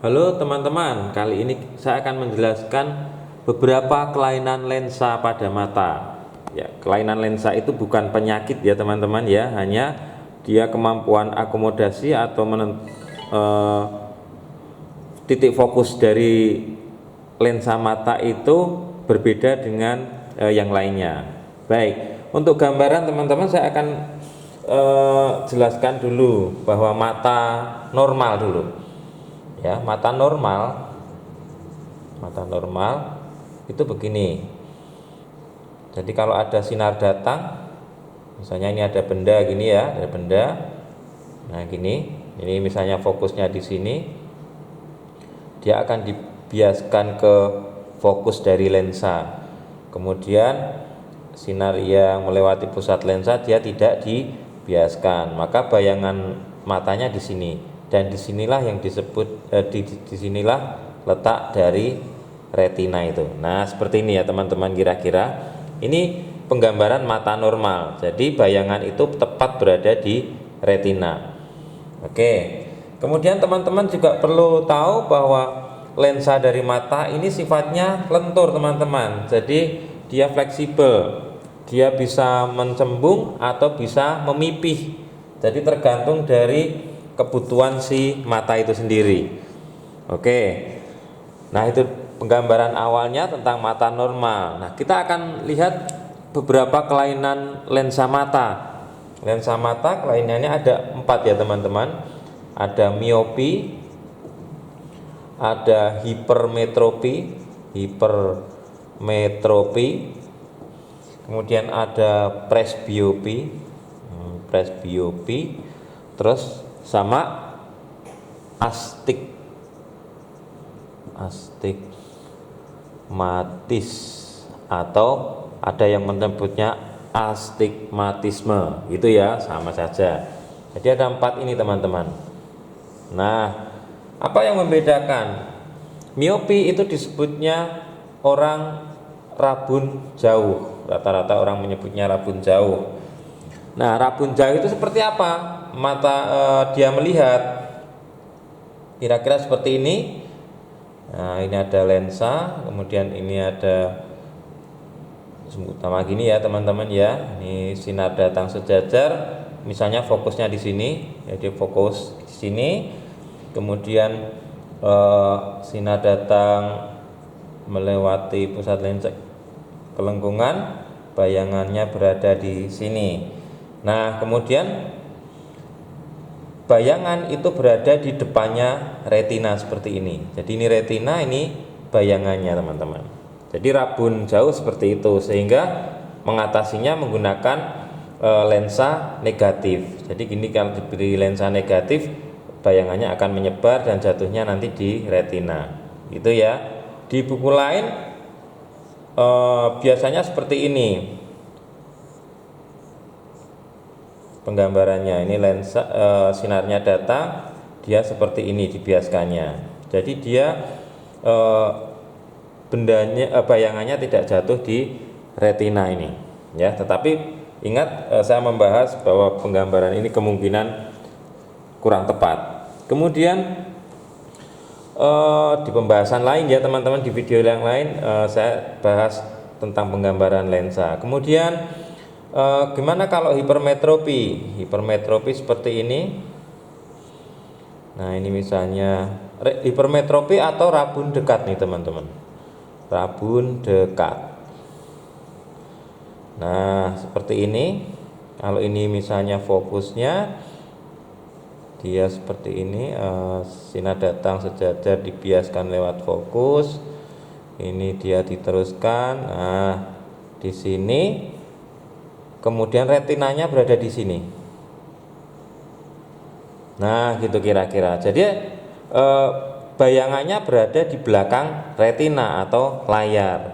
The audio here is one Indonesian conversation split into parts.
Halo teman-teman, kali ini saya akan menjelaskan beberapa kelainan lensa pada mata. Ya, kelainan lensa itu bukan penyakit ya teman-teman ya, hanya dia kemampuan akomodasi atau titik fokus dari lensa mata itu berbeda dengan yang lainnya. Baik, untuk gambaran teman-teman saya akan jelaskan dulu bahwa mata normal dulu. Ya, mata normal itu begini. Jadi kalau ada sinar datang, misalnya ini ada benda gini ya, ada benda. Nah, gini. Ini misalnya fokusnya di sini. Dia akan dibiaskan ke fokus dari lensa. Kemudian sinar yang melewati pusat lensa dia tidak dibiaskan. Maka bayangan matanya di sini. Dan disinilah yang disebut disinilah letak dari retina itu. Nah, seperti ini ya teman-teman, kira-kira ini penggambaran mata normal. Jadi bayangan itu tepat berada di retina. Oke. Kemudian teman-teman juga perlu tahu bahwa lensa dari mata ini sifatnya lentur teman-teman. Jadi dia fleksibel. Dia bisa mencembung atau bisa memipih. Jadi tergantung dari kebutuhan si mata itu sendiri. Oke. Nah, itu penggambaran awalnya tentang mata normal. Nah, kita akan lihat beberapa kelainan lensa mata. Lensa mata kelainannya ada 4 ya teman-teman. Ada miopi, ada hipermetropi, kemudian ada presbiopi, terus sama astigmatis atau ada yang menyebutnya astigmatisme, gitu ya, sama saja. Jadi ada 4 ini teman-teman. Nah, apa yang membedakan? Miopi itu disebutnya orang rabun jauh. Rata-rata orang menyebutnya rabun jauh. Nah, rabun jauh itu seperti apa? Mata dia melihat kira-kira seperti ini. Nah, ini ada lensa, kemudian ini ada sama gini ya teman-teman ya. Ini sinar datang sejajar, misalnya fokusnya di sini, jadi fokus di sini. Kemudian sinar datang melewati pusat lensa kelengkungan, bayangannya berada di sini. Nah, kemudian bayangan itu berada di depannya retina seperti ini. Jadi ini retina, ini bayangannya teman-teman. Jadi rabun jauh seperti itu, sehingga mengatasinya menggunakan lensa negatif. Jadi gini, kalau diberi lensa negatif, bayangannya akan menyebar dan jatuhnya nanti di retina. Gitu ya. Di buku lain biasanya seperti ini penggambarannya. Ini lensa sinarnya datang, dia seperti ini dibiaskannya. Jadi dia bayangannya tidak jatuh di retina ini ya. Tetapi ingat, saya membahas bahwa penggambaran ini kemungkinan kurang tepat. Kemudian di pembahasan lain ya teman-teman, di video yang lain saya bahas tentang penggambaran lensa. Kemudian gimana kalau hipermetropi? Hipermetropi seperti ini. Nah, ini misalnya hipermetropi atau rabun dekat nih teman-teman. Rabun dekat. Nah, seperti ini. Kalau ini misalnya fokusnya dia seperti ini, sinar datang sejajar dibiaskan lewat fokus. Ini dia diteruskan. Nah, di sini kemudian retinanya berada di sini. Nah, gitu kira-kira. Jadi bayangannya berada di belakang retina atau layar,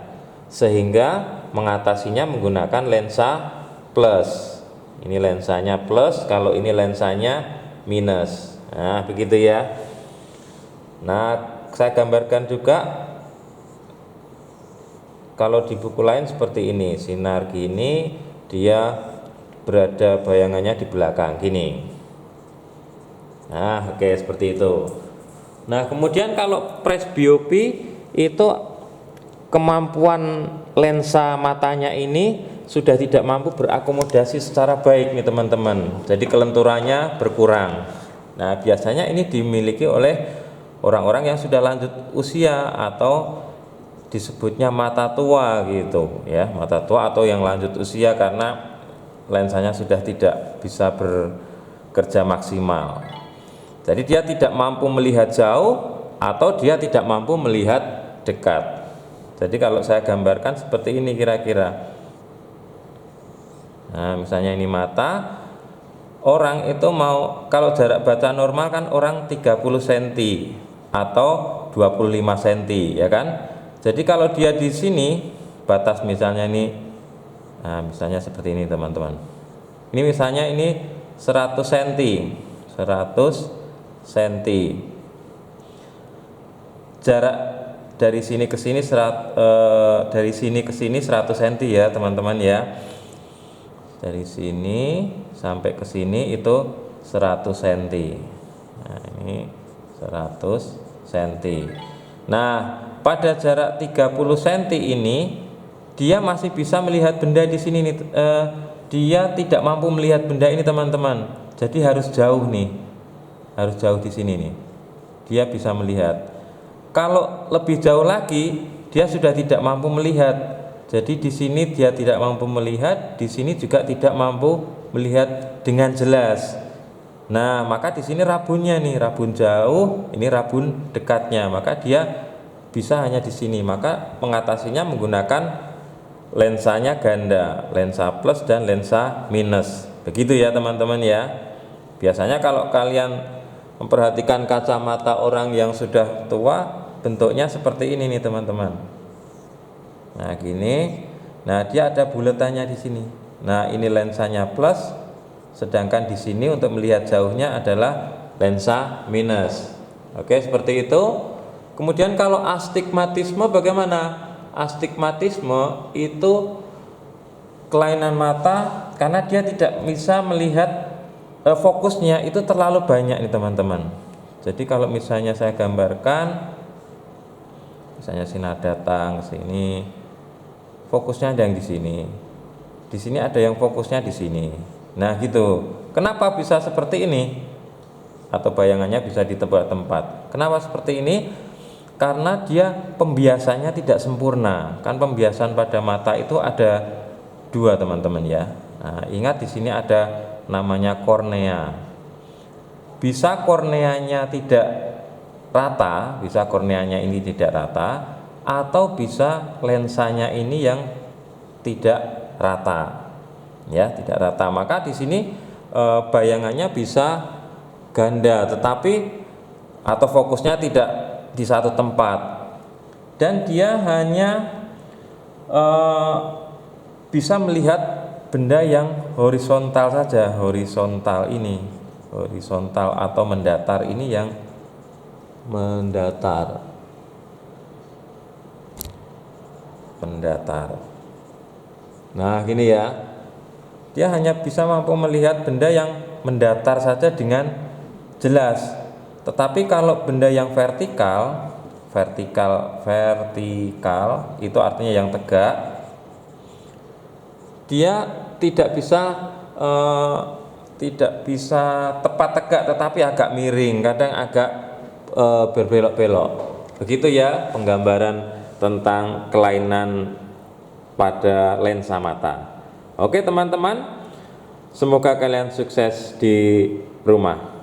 sehingga mengatasinya menggunakan lensa plus. Ini lensanya plus, kalau ini lensanya minus. Nah, begitu ya. Nah, saya gambarkan juga kalau di buku lain seperti ini, sinar gini, dia berada bayangannya di belakang gini. Nah, oke, seperti itu. Nah, kemudian kalau presbiopi itu kemampuan lensa matanya ini sudah tidak mampu berakomodasi secara baik nih teman-teman. Jadi kelenturannya berkurang. Nah, biasanya ini dimiliki oleh orang-orang yang sudah lanjut usia atau disebutnya mata tua gitu ya, mata tua atau yang lanjut usia karena lensanya sudah tidak bisa bekerja maksimal. Jadi dia tidak mampu melihat jauh atau dia tidak mampu melihat dekat. Jadi kalau saya gambarkan seperti ini kira-kira. Nah, misalnya ini mata. Orang itu mau, kalau jarak baca normal kan orang 30 cm atau 25 cm ya kan. Jadi kalau dia di sini batas misalnya ini, nah misalnya seperti ini teman-teman. Ini misalnya ini 100 cm, 100 cm. Jarak dari sini ke sini dari sini ke sini 100 cm ya teman-teman ya. Dari sini sampai ke sini itu 100 cm. Nah, ini 100 cm. Nah, pada jarak 30 cm ini dia masih bisa melihat benda di sini nih. Dia tidak mampu melihat benda ini teman-teman. Jadi harus jauh nih. Harus jauh di sini nih. Dia bisa melihat. Kalau lebih jauh lagi, dia sudah tidak mampu melihat. Jadi di sini dia tidak mampu melihat, di sini juga tidak mampu melihat dengan jelas. Nah, maka di sini rabunnya nih, rabun jauh, ini rabun dekatnya. Maka dia bisa hanya di sini. Maka mengatasinya menggunakan lensanya ganda, lensa plus dan lensa minus. Begitu ya teman-teman ya. Biasanya kalau kalian memperhatikan kacamata orang yang sudah tua, bentuknya seperti ini nih teman-teman. Nah gini, nah dia ada buletannya di sini. Nah ini lensanya plus, sedangkan di sini untuk melihat jauhnya adalah lensa minus. Oke seperti itu. Kemudian kalau astigmatisme bagaimana? Astigmatisme itu kelainan mata karena dia tidak bisa melihat, fokusnya itu terlalu banyak nih teman-teman. Jadi kalau misalnya saya gambarkan, misalnya sinar datang ke sini, fokusnya ada yang di sini ada yang fokusnya di sini. Nah gitu. Kenapa bisa seperti ini? Atau bayangannya bisa di tempat-tempat. Kenapa seperti ini? Karena dia pembiasannya tidak sempurna. Kan pembiasan pada mata itu ada dua teman-teman ya. Nah, ingat di sini ada namanya kornea. Bisa korneanya tidak rata, bisa korneanya ini tidak rata, atau bisa lensanya ini yang tidak rata, ya tidak rata. Maka di sini bayangannya bisa ganda, tetapi atau fokusnya tidak di satu tempat, dan dia hanya bisa melihat benda yang horizontal saja, horizontal ini, horizontal atau mendatar ini yang mendatar. Pendatar. Nah gini ya, dia hanya bisa mampu melihat benda yang mendatar saja dengan jelas. Tetapi kalau benda yang vertikal itu artinya yang tegak, dia tidak bisa tepat tegak, tetapi agak miring, kadang agak berbelok-belok. Begitu ya penggambaran tentang kelainan pada lensa mata. Oke teman-teman, semoga kalian sukses di rumah.